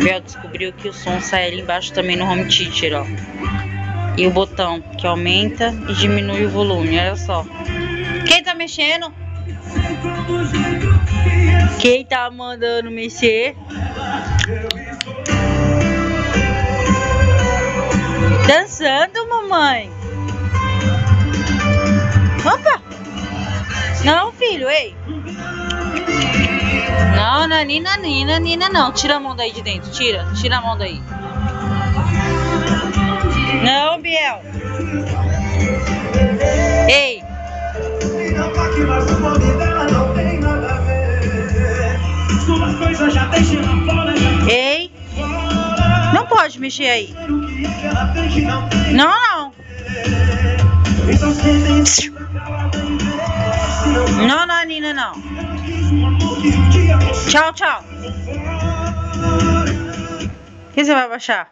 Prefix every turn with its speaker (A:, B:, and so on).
A: Bel descobriu que o som sai ali embaixo também no home theater, ó. E o botão que aumenta e diminui o volume, olha só. Quem tá mexendo? Quem tá mandando mexer? Dançando, mamãe. Opa! Não, filho, ei. Não, não é Nina, não. Tira a mão daí de dentro, tira a mão daí. Não, Biel. Ei. Ei. Não pode mexer aí. Não, não. Não, não, Nina, não. Tchau, tchau. O que você vai baixar?